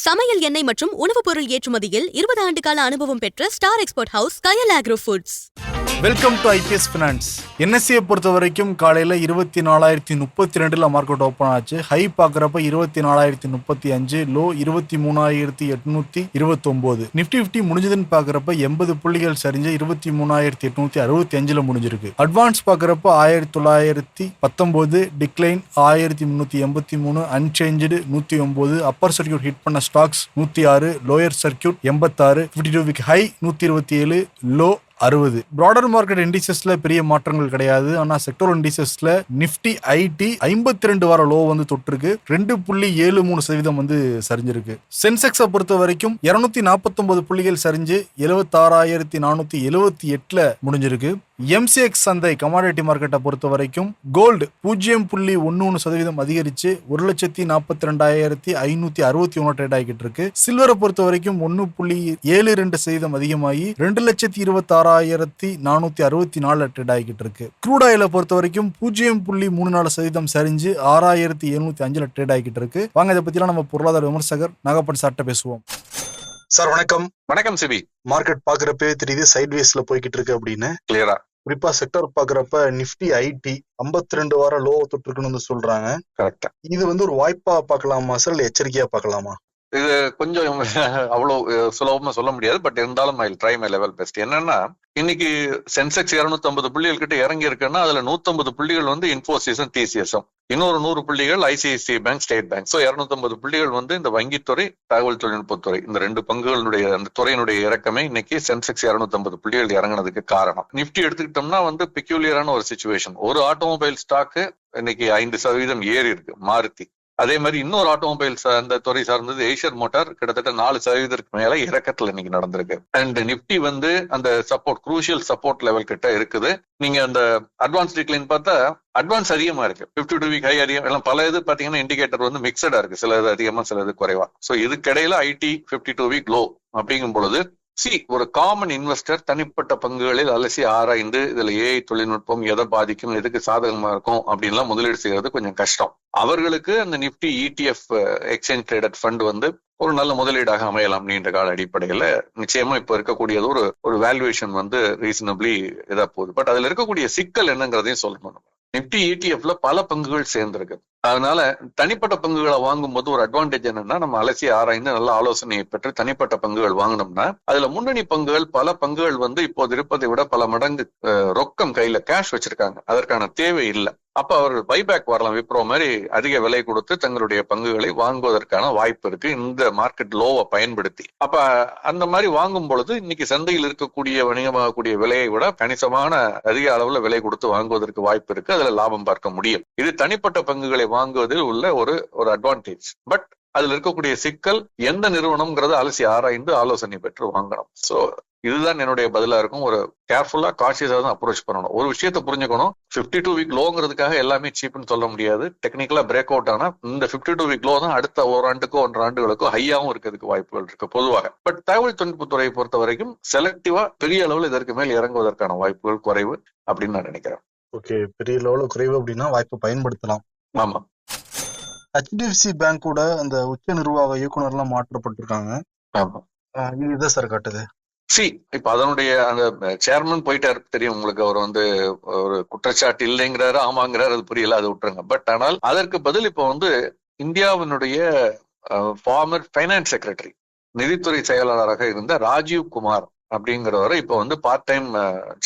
சமையல் எண்ணெய் மற்றும் உணவுப் பொருள் ஏற்றுமதியில் 20 ஆண்டு கால அனுபவம் பெற்ற Star Export House Kayal Agro Foods. Welcome to IPS Finance. என்எஸ்சியை பொறுத்த வரைக்கும் காலையில் 24,032 மார்க்கெட் ஓப்பன் ஆச்சு. ஹை பார்க்குறப்ப 24,035, லோ 23,829. நிஃப்டி 50 முடிஞ்சதுன்னு பார்க்குறப்ப 80 புள்ளிகள் சரிஞ்சு 23,865 முடிஞ்சிருக்கு. அட்வான்ஸ் பார்க்குறப்ப 1919, decline 1383, unchanged 109, upper circuit hit பண்ண stocks 106, lower circuit 86, 52 week high 127, low 60. Broader market இண்டிசஸ்ல பெரிய மாற்றங்கள் கிடையாது. ஆனா செக்டர் இண்டிசஸ்ல நிப்டி ஐடி 52 வார லோ வந்து தொட்டிருக்கு. 2.73% வந்து சரிஞ்சிருக்கு. சென்செக்ஸை பொறுத்த வரைக்கும் 249 புள்ளிகள் சரிஞ்சு 76,478 முடிஞ்சிருக்கு. எம்சிஎக்ஸ் சந்தை கமாடிட்டி மார்க்கெட்டை பொறுத்த வரைக்கும் கோல்டு 0.11% அதிகரிச்சு 1,42,561 ட்ரேட் ஆகிட்டு இருக்கு. சில்வரை பொறுத்த வரைக்கும் 1.72% அதிகமாகி 2,26,464 ட்ரேட் ஆகிட்டு இருக்கு. க்ரூட் ஆயிலை பொறுத்த வரைக்கும் 0.34% சரிஞ்சு 6,705 ட்ரேட் ஆகிட்டு இருக்கு. வாங்க இதை பத்திலாம் நம்ம பொருளாதார விமர்சகர் நாகப்பன் சார்ட்ட பேசுவோம். சார் வணக்கம். வணக்கம் சிபி. மார்க்கெட் பாக்குறப்பே தெரியுது சைட்வேஸ்ல போய்கிட்டு இருக்கு அப்படின்னு கிளியரா. குறிப்பா செக்டர் பாக்குறப்ப நிப்டி ஐடி 52 வார லோ தொட்டிருக்குன்னு சொல்றாங்க. கரெக்டா. இது வந்து ஒரு வாய்ப்பா பார்க்கலாமா சார், இல்ல எச்சரிக்கையா பார்க்கலாமா? இது கொஞ்சம் அவ்வளவு சுலபமா சொல்ல முடியாது. பட் இருந்தாலும் I try my level best. என்னன்னா, இன்னைக்கு சென்செக்ஸ் 250 புள்ளிகள் கிட்ட இறங்கி இருக்குன்னா அதுல 150 புள்ளிகள் வந்து இன்ஃபோசிஸும் டிசிஎஸும், இன்னொரு 100 புள்ளிகள் ICICI bank, state bank. So 250 புள்ளிகள் வந்து இந்த வங்கித்துறை, தகவல் தொழில்நுட்பத்துறை, இந்த ரெண்டு பங்குகளுடைய அந்த துறையினுடைய இறக்கமே இன்னைக்கு சென்செக்ஸ் 250 புள்ளிகள் இறங்கினதுக்கு காரணம். நிப்டி எடுத்துக்கிட்டோம்னா வந்து பெக்யூலியரான ஒரு சிச்சுவேஷன். ஒரு ஆட்டோமொபைல் ஸ்டாக்கு இன்னைக்கு 5% ஏறி இருக்கு, மாருதி. அதே மாதிரி இன்னொரு ஆட்டோமொபைல்ஸ் அந்த துறை சார்ந்தது ஏஷியர் மோட்டார் கிட்டத்தட்ட 4% மேல இறக்கத்துல இன்னைக்கு நடந்திருக்கு. அண்ட் நிப்டி வந்து அந்த சப்போர்ட், குரூஷியல் சப்போர்ட் லெவல் கிட்ட இருக்குது. நீங்க அந்த அட்வான்ஸ் டிக்ளைன் பார்த்தா அட்வான்ஸ் அதிகமா இருக்கு. 52 வீக் ஹை அதிகம், எல்லாம் பல இது பாத்தீங்கன்னா இண்டிகேட்டர் வந்து மிக்சடா இருக்கு. சில இது அதிகமா, சில இது குறைவா. சோ இதுக்கிடையில ஐடி 52 வீக் லோ அப்படிங்கும் பொழுது ஒரு காமன் இன்வெஸ்டர் தனிப்பட்ட பங்குகளில் அலசி ஆராய்ந்து இதுல ஏஐ தொழில்நுட்பம் எதை பாதிக்கும், எதுக்கு சாதகமா இருக்கும் அப்படின்லாம் முதலீடு செய்யறது கொஞ்சம் கஷ்டம். அவர்களுக்கு அந்த Nifty ETF exchange traded fund வந்து ஒரு நல்ல முதலீடாக அமையலாம். நீண்ட கால அடிப்படையில நிச்சயமா இப்ப இருக்கக்கூடியது ஒரு வேல்யூவேஷன் வந்து ரீசனபிளி இதா போகுது. பட் அதுல இருக்கக்கூடிய சிக்கல் என்னங்கிறதையும் சொல்லணும். நிப்டி ETF பல பங்குகள் சேர்ந்திருக்கு. அதனால தனிப்பட்ட பங்குகளை வாங்கும் போது ஒரு அட்வான்டேஜ் என்னன்னா, நம்ம அலசி ஆராய்ந்து நல்ல ஆலோசனையை பெற்று தனிப்பட்ட பங்குகள் வாங்கினோம்னா அதுல முன்னணி பங்குகள், பல பங்குகள் வந்து இப்போது இருப்பதை விட பல மடங்கு ரொக்கம் கையில கேஷ் வச்சிருக்காங்க. அதற்கான தேவை இல்லை. அப்ப அவர்கள் பைபேக் வரலாம். விப்ரோ மாதிரி அதிக விலை கொடுத்து தங்களுடைய பங்குகளை வாங்குவதற்கான வாய்ப்பு இருக்கு இந்த மார்க்கெட் லோவை பயன்படுத்தி. அப்ப அந்த மாதிரி வாங்கும் பொழுது இன்னைக்கு சந்தையில் இருக்கக்கூடிய வணிகமாகக்கூடிய விலையை விட கணிசமான அதிக அளவுல விலை கொடுத்து வாங்குவதற்கு வாய்ப்பு இருக்கு. அதுல லாபம் பார்க்க முடியும். இது தனிப்பட்ட பங்குகளை வாங்குவதில் உள்ள ஒரு அட்வான்டேஜ். பட் அதுல இருக்கக்கூடிய சிக்கல், எந்த நிறுவனம்ங்கிறத அலசி ஆராய்ந்து ஆலோசனை பெற்று வாங்கணும். சோ இதுதான் என்னுடைய பதிலா இருக்கும். ஒரு கேர்ஃபுல்லா, காஷியஸா தான் அப்ரோச் பண்ணணும். ஒரு விஷயத்த புரிஞ்சுக்கணும், 52 வீக் லோங்கிறதுக்காக எல்லாமே சீப்னு சொல்ல முடியாது. டெக்னிக்கலா பிரேக் அவுட் ஆனா இந்த 52 வீக் லோ தான் அடுத்த ஒரு ஆண்டுக்கோ 1.5 ஆண்டுகளுக்கோ ஹையாவும் இருக்கிறதுக்கு வாய்ப்புகள் இருக்கு பொதுவாக. பட் தகவல் தொழில்நுட்பத்துறையை பொறுத்த வரைக்கும் செலக்டிவா பெரிய அளவில் இதற்கு மேல் இறங்குவதற்கான வாய்ப்புகள் குறைவு அப்படின்னு நான் நினைக்கிறேன். ஓகே, பெரிய லெவலில் குறைவு அப்படின்னா வாய்ப்பு பயன்படுத்தலாம். ஆமா. HDFC பேங்கோட அந்த உச்ச நிர்வாக இயக்குனர்லாம் மாற்றப்பட்டிருக்காங்க. ஆமா. இதுதான் சார் காட்டுது. இப்ப அதனுடைய அந்த சேர்மன் போயிட்டாரு, தெரியும் உங்களுக்கு. அவர் வந்து ஒரு குற்றச்சாட்டு இல்லைங்கிறாரு, ஆமாங்கிறாரு, அது புரியல, அது விட்டுருங்க. பட் ஆனால் அதற்கு பதில் இப்ப வந்து இந்தியாவினுடைய ஃபார்மர் ஃபைனான்ஸ் செக்ரட்டரி, நிதித்துறை செயலாளராக இருந்த ராஜீவ் குமார் அப்படிங்கிறவரை இப்ப வந்து பார்ட் டைம்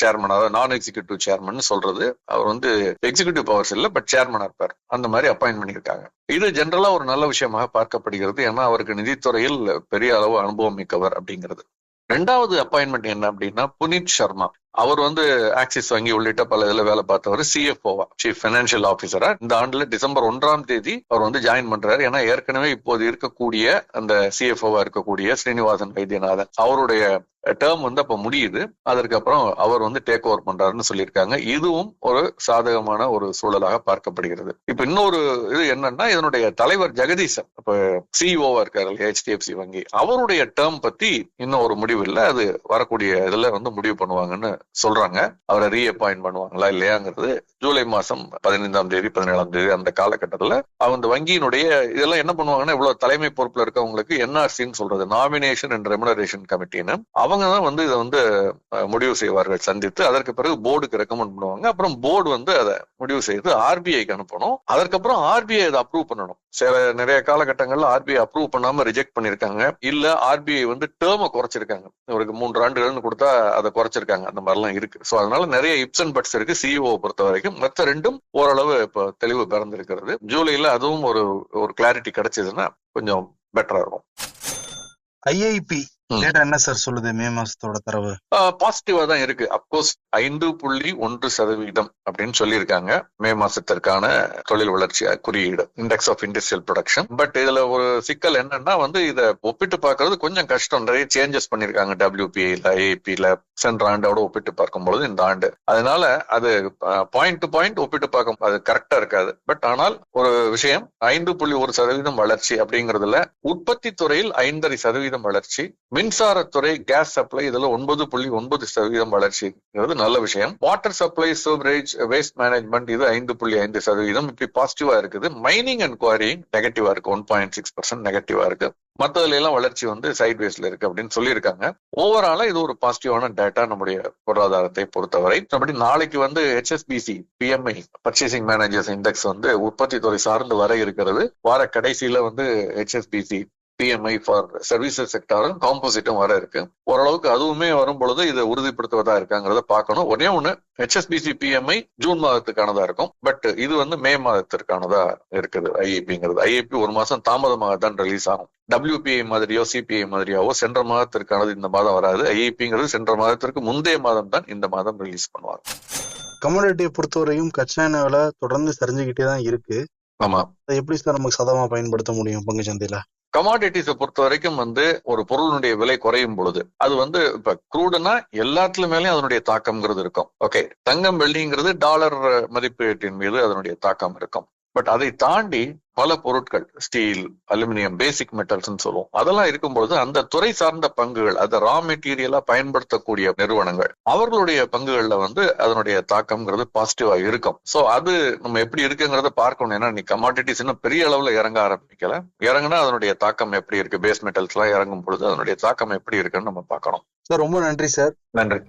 சேர்மன், அதாவது நான் எக்ஸிகியூட்டிவ் சேர்மன் சொல்றது. அவர் வந்து எக்ஸிகியூட்டிவ் பவர்ஸ் இல்ல, பட் சேர்மனா இருப்பார். அந்த மாதிரி அப்பாயின்ட் பண்ணியிருக்காங்க. இது ஜென்ரலா ஒரு நல்ல விஷயமாக பார்க்கப்படுகிறது. ஏன்னா அவருக்கு நிதித்துறையில் பெரிய அளவு அனுபவம் மிக்கவர் அப்படிங்கிறது. ரெண்டாவது அப்பாயின்மெண்ட் என்ன அப்படின்னா, புனித் சர்மா. அவர் வந்து ஆக்சிஸ் வங்கி உள்ளிட்ட பல இதுல வேலை பார்த்தவர். CFO-வா, சீஃப் பைனான்சியல் ஆபீசரா இந்த ஆண்டுல டிசம்பர் 1 அவர் வந்து ஜாயின் பண்றாரு. ஏன்னா ஏற்கனவே இப்போது இருக்கக்கூடிய அந்த CFO-வா இருக்கக்கூடிய ஸ்ரீனிவாசன் வைத்தியநாதன், அவருடைய டேர்ம் வந்து அப்ப முடியுது. அதற்கு அப்புறம் அவர் வந்து டேக் ஓவர் பண்றாருன்னு சொல்லியிருக்காங்க. இதுவும் ஒரு சாதகமான ஒரு சூழலாக பார்க்கப்படுகிறது. இப்ப இன்னொரு இது என்னன்னா, இதனுடைய தலைவர் ஜெகதீசன் இப்ப CEO-வா இருக்காரு HDFC வங்கி, அவருடைய டேர்ம் பத்தி இன்னும் ஒரு முடிவு இல்லை. அது வரக்கூடிய இதுல வந்து முடிவு பண்ணுவாங்கன்னு சொல்றாங்க. அவரை ரீஅப்பாயிண்ட் பண்ணுவாங்களா இல்லையாங்கிறது ஜூலை மாசம் 15ஆம் தேதி 17ஆம் தேதி அந்த காலகட்டத்துல அவங்க வங்கியினுடைய இதெல்லாம் என்ன பண்ணுவாங்கன்னா, இவ்வளவு தலைமை பொறுப்புல இருக்கவங்களுக்கு NRCன்னு சொல்றது, நாமினேஷன் அண்ட் ரெமுனரேஷன் கமிட்டின்னு, அவங்க தான் வந்து இதை வந்து முடிவு செய்வார்கள் சந்தித்து. அதற்கு பிறகு போர்டுக்கு ரெக்கமெண்ட் பண்ணுவாங்க. அப்புறம் போர்டு வந்து அதை முடிவு செய்து RBIக்கு அனுப்பணும். அதற்கப்புறம் RBI அதை அப்ரூவ் பண்ணணும். நிறைய காலகட்டங்கள்ல RBI அப்ரூவ் பண்ணாம ரிஜெக்ட் பண்ணிருக்காங்க. இல்ல RBI வந்து டேர்மை குறைச்சிருக்காங்க. இவருக்கு 3 ஆண்டுகள்னு கொடுத்தா அதை குறைச்சிருக்காங்க. அந்த மாதிரிலாம் இருக்கு. சோ அதனால நிறைய இப்ஸ் அண்ட் பட்ஸ் இருக்கு CEO பொறுத்த வரைக்கும். மற்ற ரெண்டும் ஓரளவு இப்ப தெளிவு பிறந்திருக்கிறது. ஜூலைல அதுவும் ஒரு கிளாரிட்டி கிடைச்சதுன்னா கொஞ்சம் பெட்டரா இருக்கும். IIP டேட்டா என்ன சார் சொல்லுது? மே மாசத்தோட தரவு பாசிட்டிவா தான் இருக்கு. அப்கோர்ஸ் 5.1% அப்படின்னு சொல்லியிருக்காங்க மே மாசத்திற்கான தொழில் வளர்ச்சி குறியீடு, index of industrial production. But இதுல ஒரு சிக்கல் என்னன்னா வந்து இதை ஒப்பிட்டு பார்க்கறது கொஞ்சம் கஷ்டம். நிறைய சேஞ்சஸ் பண்ணிருக்காங்க WPIல, IIPல சென்ற ஆண்டோட ஒப்பிட்டு பார்க்கும்பொழுது இந்த ஆண்டு. அதனால அது பாயிண்ட் டு பாயிண்ட் ஒப்பிட்டு பார்க்கும் அது கரெக்டா இருக்காது. பட் ஆனால் ஒரு விஷயம், 5.1% வளர்ச்சி அப்படிங்கறதுல உற்பத்தி துறையில் 5.5% வளர்ச்சி, மின்சாரத்துறை கேஸ் சப்ளை இதுல 9.9% வளர்ச்சிங்கிறது நல்ல விஷயம். Water supply, sewerage, waste management இது 5.5% இப்படி பாசிட்டிவா இருக்குது. மைனிங் அண்ட் குவாரிங் நெகட்டிவா இருக்கு, 1.6% நெகட்டிவா இருக்கு. மற்றதுல எல்லாம் வளர்ச்சி வந்து சைட்வேஸ்ல இருக்கு அப்படின்னு சொல்லியிருக்காங்க. ஓவராலா இது ஒரு பாசிட்டிவான டேட்டா நம்முடைய பொருளாதாரத்தை பொறுத்தவரை. அப்படி நாளைக்கு வந்து HSBC PMI purchasing managers index வந்து உற்பத்தி துறை சார்ந்து வர இருக்கிறது. வார கடைசியில வந்து HSBC PMI ஃபார் சர்வீசஸ் செக்டாரும் காம்போசிட்டும் வர இருக்கு. ஓரளவுக்கு அதுவுமே வரும் பொழுது இதை உறுதிப்படுத்துவதா இருக்காங்கிறத பார்க்கணும். ஒரே ஒண்ணு, HSBC PMI ஜூன் மாதத்துக்கானதா இருக்கும். பட் இது வந்து மே மாதத்திற்கானதா இருக்குது. IIP ஒரு மாசம் தாமதமாக தான் ரிலீஸ் ஆகும். WPI மாதிரியோ CPI மாதிரியாவோ சென்ற மாதத்திற்கானது இந்த மாதம் வராது. IIPங்கிறது சென்ற மாதத்திற்கு முந்தைய மாதம் தான் இந்த மாதம் ரிலீஸ் பண்ணுவாங்க. கமோடிட்டியை பொறுத்தவரையும் கச்சா எண்ணெய் விலை தொடர்ந்து சரிஞ்சுக்கிட்டே தான் இருக்கு. ஆமா, அதை எப்படி சார் நமக்கு சதமா பயன்படுத்த முடியும் பங்கு சந்தையில? கமாடிட்டிஸை பொறுத்த வரைக்கும் வந்து ஒரு பொருளுடைய விலை குறையும் பொழுது அது வந்து இப்ப க்ரூடுனா எல்லாத்துல மேலேயும் அதனுடைய தாக்கம்ங்கிறது இருக்கும். ஓகே, தங்கம் வெள்ளிங்கிறது டாலர் மதிப்பீட்டின் மீது அதனுடைய தாக்கம் இருக்கும். பட் அதை தாண்டி பல பொருட்கள், ஸ்டீல், அலுமினியம், பேசிக் மெட்டல்ஸ் சொல்லுவோம், அதெல்லாம் இருக்கும்பொழுது அந்த துறை சார்ந்த பங்குகள், அதை ரா மெட்டீரியலா பயன்படுத்தக்கூடிய நிறுவனங்கள், அவர்களுடைய பங்குகள்ல வந்து அதனுடைய தாக்கம்ங்கிறது பாசிட்டிவா இருக்கும். சோ அது நம்ம எப்படி இருக்குங்கிறத பார்க்கணும். ஏன்னா நீ கமாடிட்டிஸ் இன்னும் பெரிய அளவுல இறங்க ஆரம்பிக்கல. இறங்குனா அதனுடைய தாக்கம் எப்படி இருக்கு, பேஸ் மெட்டல்ஸ் எல்லாம் இறங்கும் பொழுது அதனுடைய தாக்கம் எப்படி இருக்குன்னு நம்ம பார்க்கணும். சார் ரொம்ப நன்றி சார். நன்றி.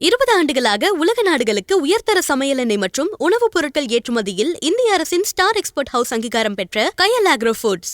20 ஆண்டுகளாக உலக நாடுகளுக்கு உயர்தர சமையல் எண்ணெய் மற்றும் உணவுப் பொருட்கள் ஏற்றுமதியில் இந்திய அரசின் ஸ்டார் எக்ஸ்போர்ட் ஹவுஸ் அங்கீகாரம் பெற்ற கயல் ஆக்ரோ ஃபுட்ஸ்.